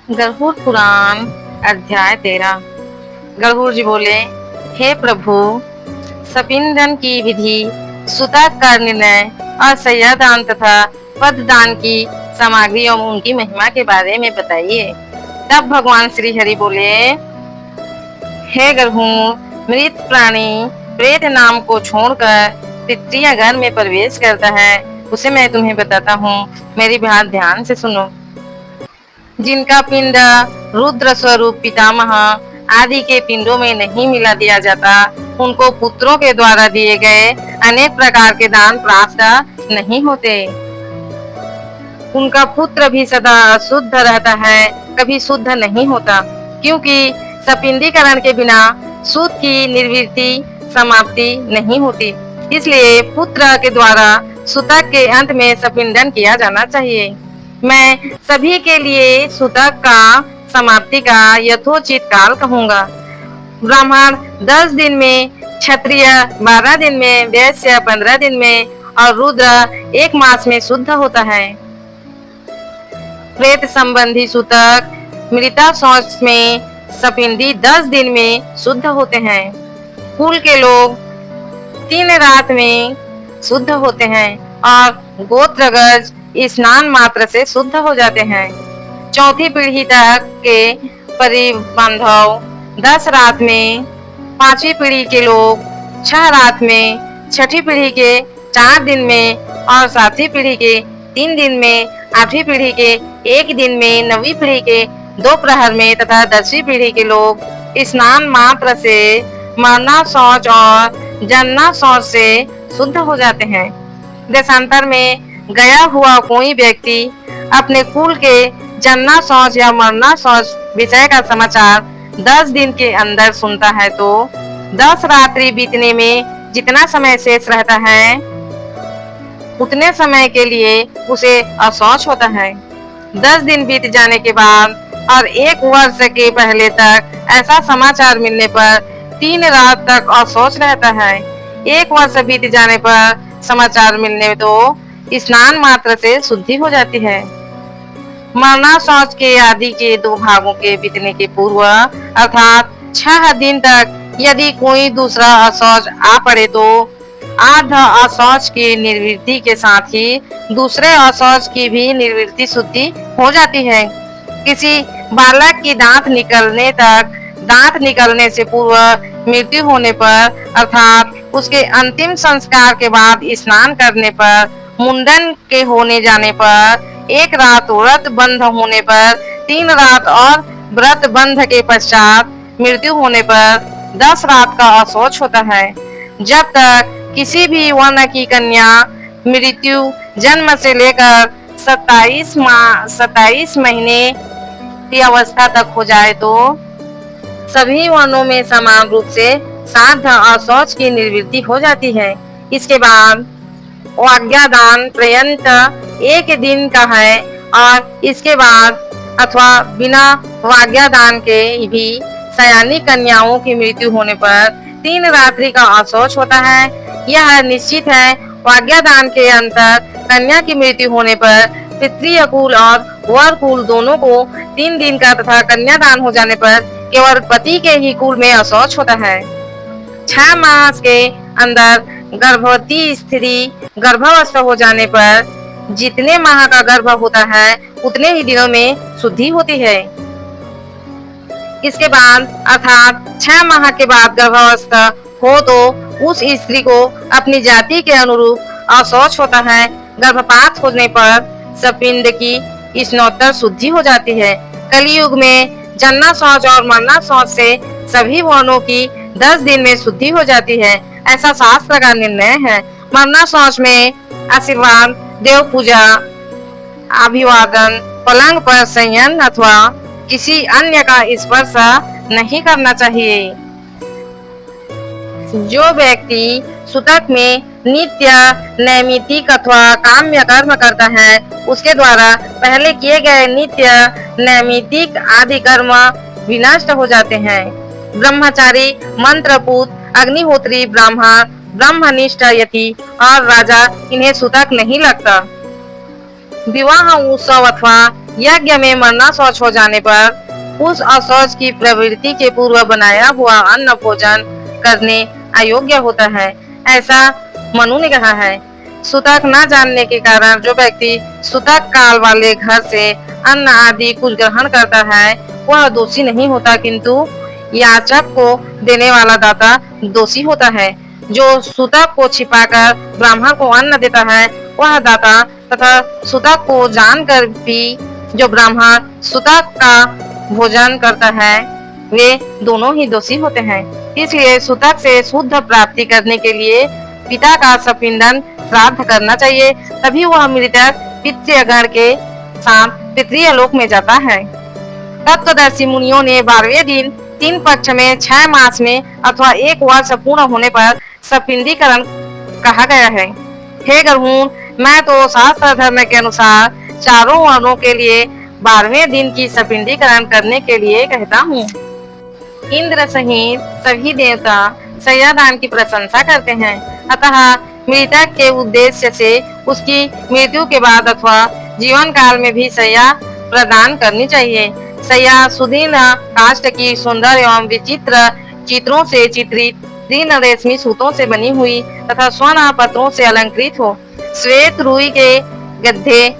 गरुड़ पुराण अध्याय 13। गरुड़ जी बोले, हे प्रभु, सपिंदन की विधि, सुतक का निर्णय और सय्यादान तथा पददान की सामग्री एवं उनकी महिमा के बारे में बताइए। तब भगवान श्री हरि बोले, हे गरुड़, मृत प्राणी प्रेत नाम को छोड़कर पितृय घर में प्रवेश करता है, उसे मैं तुम्हें बताता हूँ। मेरी बात ध्यान से सुनो। जिनका पिंड रुद्र स्वरूप पितामह आदि के पिंडों में नहीं मिला दिया जाता, उनको पुत्रों के द्वारा दिए गए अनेक प्रकार के दान प्राप्त नहीं होते। उनका पुत्र भी सदा अशुद्ध रहता है, कभी शुद्ध नहीं होता, क्योंकि सपिंडीकरण के बिना सूत की निर्वृत्ति समाप्ति नहीं होती। इसलिए पुत्र के द्वारा सूतक के अंत में सपिंडन किया जाना चाहिए। मैं सभी के लिए सूतक का समाप्ति का यथोचित काल कहूँगा। ब्राह्मण 10 दिन में, क्षत्रिय 12 दिन में, वैश्य 15 दिन में और रुद्र 1 मास में शुद्ध होता है। प्रेत संबंधी सूतक मृता शौच में, सपिंडी 10 दिन में शुद्ध होते हैं। कुल के लोग 3 रात में शुद्ध होते हैं और गोत्रगज स्नान मात्र से शुद्ध हो जाते हैं। चौथी पीढ़ी तक के परिबांधव 10 रात में, 5वीं पीढ़ी के लोग 6 रात में, 6ठी पीढ़ी के 4 दिन में और 7वीं पीढ़ी के 3 दिन में, 8वीं पीढ़ी के 1 दिन में, 9वीं पीढ़ी के 2 प्रहर में तथा 10वीं पीढ़ी के लोग स्नान मात्र से मरना शौच और जनना शौच से शुद्ध हो जाते हैं। देशांतर में गया हुआ कोई व्यक्ति अपने कुल के जनना शौच या मरना शौच विषय का समाचार 10 दिन के अंदर सुनता है तो 10 रात्रि बीतने में जितना समय शेष रहता है, उतने समय के लिए उसे अशौच होता है। 10 दिन बीत जाने के बाद और 1 वर्ष के पहले तक ऐसा समाचार मिलने पर 3 रात तक अशौच रहता है। 1 वर्ष बीत जाने पर समाचार मिलने तो स्नान मात्र से शुद्धि हो जाती है। मरना शौच के आदि के 2 भागों के बीतने के पूर्व अर्थात 6 दिन तक यदि कोई दूसरा अशौच आ पड़े तो आध अशौच की निर्वृत्ति के साथ ही दूसरे अशौच की भी निर्वृत्ति शुद्धि हो जाती है। किसी बालक की दांत निकलने तक, दांत निकलने से पूर्व मृत्यु होने पर अर्थात उसके अंतिम संस्कार के बाद स्नान करने पर, मुंडन के होने जाने पर, 1 रात व्रत बंध होने पर, 3 रात और व्रत बंध के पश्चात मृत्यु होने पर 10 रात का अशौच होता है। जब तक किसी भी वर्ण की कन्या मृत्यु जन्म से लेकर 27 महीने की अवस्था तक हो जाए तो सभी वर्णों में समान रूप से 7 अशौच की निर्वृत्ति हो जाती है। इसके बाद वाग्यादान पर्यंत 1 दिन का है और इसके बाद अथवा बिना वाग्यादान के भी सयानी कन्याओं की मृत्यु होने पर 3 रात्रि का अशौच होता है। यह निश्चित है। वाग्यादान के अंतर कन्या की मृत्यु होने पर पितृय कुल और वर कुल दोनों को 3 दिन का तथा कन्यादान हो जाने पर केवल पति के ही कुल में अशौच होता है। 6 मास के अंदर गर्भवती स्त्री गर्भावस्थ हो जाने पर जितने माह का गर्भ होता है उतने ही दिनों में शुद्धि होती है। इसके बाद अर्थात 6 माह के बाद गर्भावस्थ हो तो उस स्त्री को अपनी जाति के अनुरूप अशौच होता है। गर्भपात होने पर सपिंड की स्नोत्तर शुद्धि हो जाती है। कलियुग में जनना शौच और मरना शौच से सभी वर्णों की 10 दिन में शुद्धि हो जाती है, ऐसा शास्त्र का निर्णय है। मरना शौच में आशीर्वाद, देव पूजा, अभिवादन, पलंग पर शयन अथवा किसी अन्य का स्पर्श नहीं करना चाहिए। जो व्यक्ति सूतक में नित्य नैमित्तिक अथवा काम्य कर्म करता है, उसके द्वारा पहले किए गए नित्य नैमित्तिक आदि कर्म विनष्ट हो जाते हैं। ब्रह्मचारी, मंत्रपूत, अग्निहोत्री, ब्राह्मण, ब्रह्मनिष्ठ यति और राजा इन्हें सूतक नहीं लगता। विवाह उत्सव अथवा यज्ञ में मरना शौच हो जाने पर उस अशौच की प्रवृत्ति के पूर्व बनाया हुआ अन्न भोजन करने अयोग्य होता है, ऐसा मनु ने कहा है। सूतक न जानने के कारण जो व्यक्ति सूतक काल वाले घर से अन्न आदि कुछ ग्रहण करता है वह दोषी नहीं होता, किंतु याचक को देने वाला दाता दोषी होता है। जो सूतक को छिपाकर ब्राह्मण को अन्न देता है वह दाता तथा सूतक को जानकर भी जो ब्राह्मण सूतक का भोजन करता है वे दोनों ही दोषी होते हैं। इसलिए सूतक से शुद्ध प्राप्ति करने के लिए पिता का सपिंडन श्राद्ध करना चाहिए, तभी वह मृतक पितृगण के साथ पितृय लोक में जाता है। तत्वदर्शी मुनियों ने 12वें दिन 3 पक्ष में 6 मास में अथवा 1 वर्ष पूर्ण होने पर सपिंडीकरण कहा गया है। हे गरुण, मैं तो शास्त्र धर्म के अनुसार चारों वर्णों के लिए 12वें दिन की सपिंडीकरण करने के लिए कहता हूँ। इंद्र सहित सभी देवता शय्यादान की प्रशंसा करते हैं, अतः मृतक के उद्देश्य से उसकी मृत्यु के बाद अथवा जीवन काल में भी शय्या प्रदान करनी चाहिए। शय्या सुदीन काष्ठ की सुंदर एवं विचित्र चित्रों से चित्रित दीन रेशमी सूतों से बनी हुई तथा स्वर्ण पत्रों से अलंकृत हो। श्वेत रुई के गद्दे,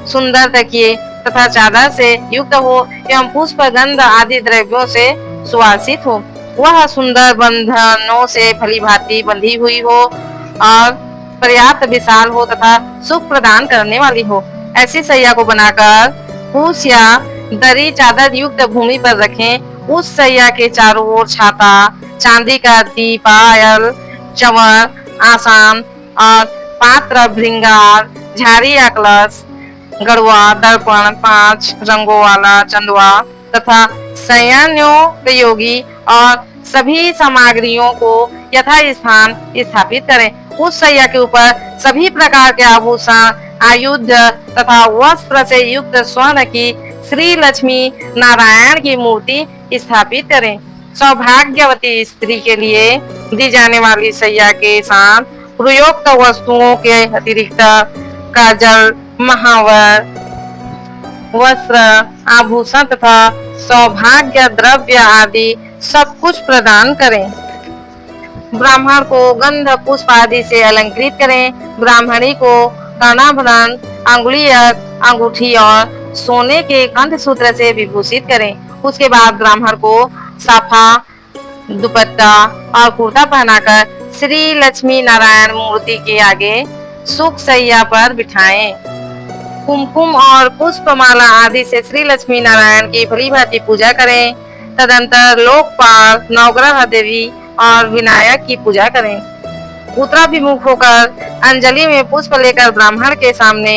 सुंदर तकिए तथा चादर से युक्त हो एवं पुष्प गंध आदि द्रव्यों से सुवासित हो। वह सुंदर बंधनों से भली भांति बंधी हुई हो और पर्याप्त विशाल हो तथा सुख प्रदान करने वाली हो। ऐसी शैया को बनाकर फूस या दरी चादर युक्त भूमि पर रखें। उस शैया के चारों ओर छाता, चांदी का दीपायल, चंवर, आसान और पात्र, भृंगार, झाड़ी या कलश, गड़वा, दर्पण, 5 रंगों वाला चंदवा तथा शयनोपयोगी और सभी सामग्रियों को यथा स्थान स्थापित करें। उस शैया के ऊपर सभी प्रकार के आभूषण, आयुध तथा वस्त्र से युक्त स्वर्ण की श्री लक्ष्मी नारायण की मूर्ति स्थापित करें। सौभाग्यवती स्त्री के लिए दी जाने वाली शैया के साथ प्रयुक्त वस्तुओं के अतिरिक्त काजल, महावर, वस्त्र, आभूषण तथा सौभाग्य द्रव्य आदि सब कुछ प्रदान करें। ब्राह्मण को गंध पुष्प आदि से अलंकृत करें। ब्राह्मणी को कर्णाभरण, अंगुलियक, अंगूठी और सोने के कंठसूत्र से विभूषित करें। उसके बाद ब्राह्मण को साफा, दुपट्टा और कुर्ता पहनाकर श्री लक्ष्मी नारायण मूर्ति के आगे सुख शैया पर बिठाएं। कुमकुम और पुष्पमाला आदि से श्री लक्ष्मी नारायण की भली भांति पूजा करें। तदंतर लोकपाल, नवग्रह देवी और विनायक की पूजा करें। उत्तराभिमुख होकर अंजलि में पुष्प लेकर ब्राह्मण के सामने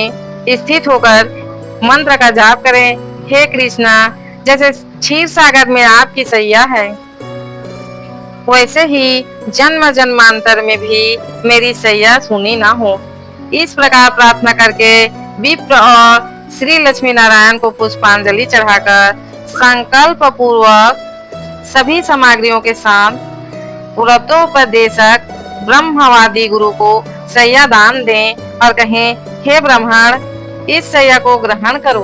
स्थित होकर मंत्र का जाप करें। हे कृष्णा, जैसे क्षीर सागर में आपकी शैया है वैसे ही जन्म जन्मांतर में भी मेरी शैया सुनी ना हो। इस प्रकार प्रार्थना करके विप्र और श्री लक्ष्मी नारायण को पुष्पांजलि चढ़ाकर संकल्प पूर्वक सभी सामग्रियों के साथ व्रतोपदेशक ब्रह्मवादी गुरु को शैया दान दें और कहें, हे ब्राह्मण, इस शैया को ग्रहण करो।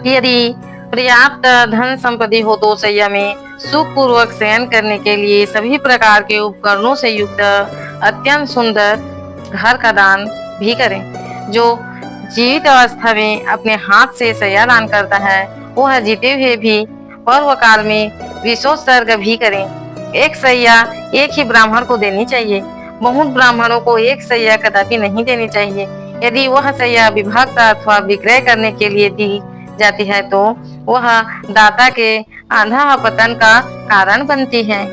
यदि पर्याप्त धन संपत्ति हो तो शैया में सुख पूर्वक शयन करने के लिए सभी प्रकार के उपकरणों से युक्त अत्यंत सुंदर घर का दान भी करें। जो जीवित अवस्था में अपने हाथ से शैया दान करता है वह जीते हुए भी पर्व काल में विशोत्सर्ग भी करें। एक शैया एक ही ब्राह्मण को देनी चाहिए। बहुत ब्राह्मणों को एक शैया कदापि नहीं देनी चाहिए। यदि वह शैया विभक्त अथवा विक्रय करने के लिए दी जाती है तो वह दाता के आधा पतन का कारण बनती है।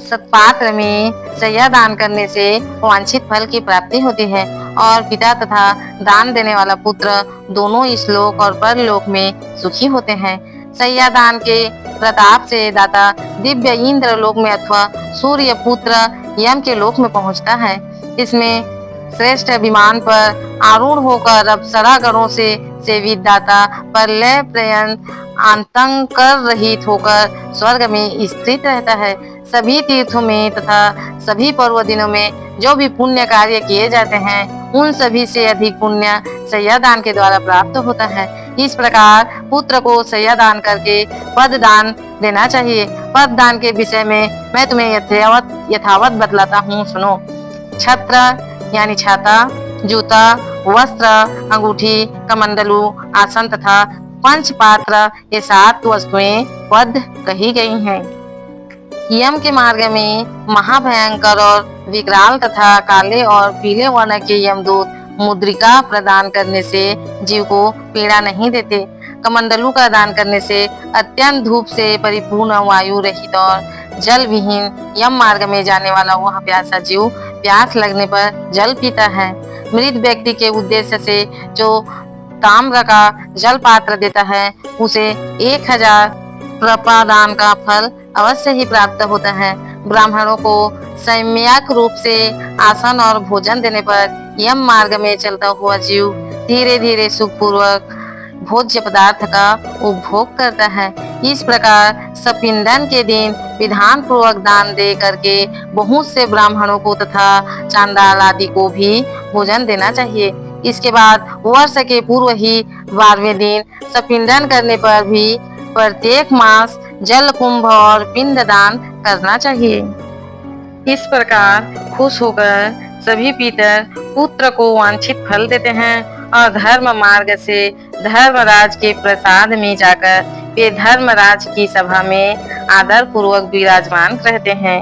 सत्पात्र में शैया दान करने से वांछित फल की प्राप्ति होती है और पिता तथा दान देने वाला पुत्र दोनों इस लोक और परलोक में सुखी होते हैं। शैया दान के प्रताप से दाता दिव्य इंद्र लोक में अथवा सूर्य पुत्र यम के लोक में पहुंचता है। इसमें श्रेष्ठ विमान पर आरूढ़ होकर अप्सरा गणों से सेवित दाता प्रलय पर्यंत आतंकर रहित होकर स्वर्ग में स्थित रहता है। सभी तीर्थों में तथा सभी पर्व दिनों में जो भी पुण्य कार्य किए जाते हैं उन सभी से अधिक पुण्य सैया दान के द्वारा प्राप्त होता है। इस प्रकार पुत्र को सैया दान करके पद दान देना चाहिए। पद दान के विषय में मैं तुम्हें यथावत बतलाता हूँ, सुनो। छत्र यानी छाता, जूता, वस्त्र, अंगूठी, कमंडलू, आसन तथा पंचपात्र ये 7 वस्तुएं पद कही गई हैं। यम के मार्ग में महाभयंकर और विकराल तथा काले और पीले वर्ण के यमदूत मुद्रिका प्रदान करने से जीव को पीड़ा नहीं देते। कमंडलू का दान करने से अत्यंत धूप से परिपूर्ण, वायु रहित और जल विहीन यम मार्ग में जाने वाला वह प्यासा जीव प्यास लगने पर जल पीता है। मृत व्यक्ति के उद्देश्य से जो ताम्र का जल पात्र देता है उसे 1000 प्रपादान का फल अवश्य ही प्राप्त होता है। ब्राह्मणों को सम्यक रूप से आसन और भोजन देने पर यम मार्ग में चलता हुआ जीव धीरे धीरे सुखपूर्वक भोज्य पदार्थ का उपभोग करता है। इस प्रकार सपिंडन के दिन विधान पूर्वक दान दे करके बहुत से ब्राह्मणों को तथा चांडाल आदि को भी भोजन देना चाहिए। इसके बाद वर्ष के पूर्व ही 12वें दिन सपिंडन करने पर भी प्रत्येक मास जल कुंभ और पिंड दान करना चाहिए। इस प्रकार खुश होकर सभी पितर पुत्र को वांछित फल देते हैं और धर्म मार्ग से धर्मराज के प्रसाद में जाकर वे धर्मराज की सभा में आदर पूर्वक विराजमान रहते हैं।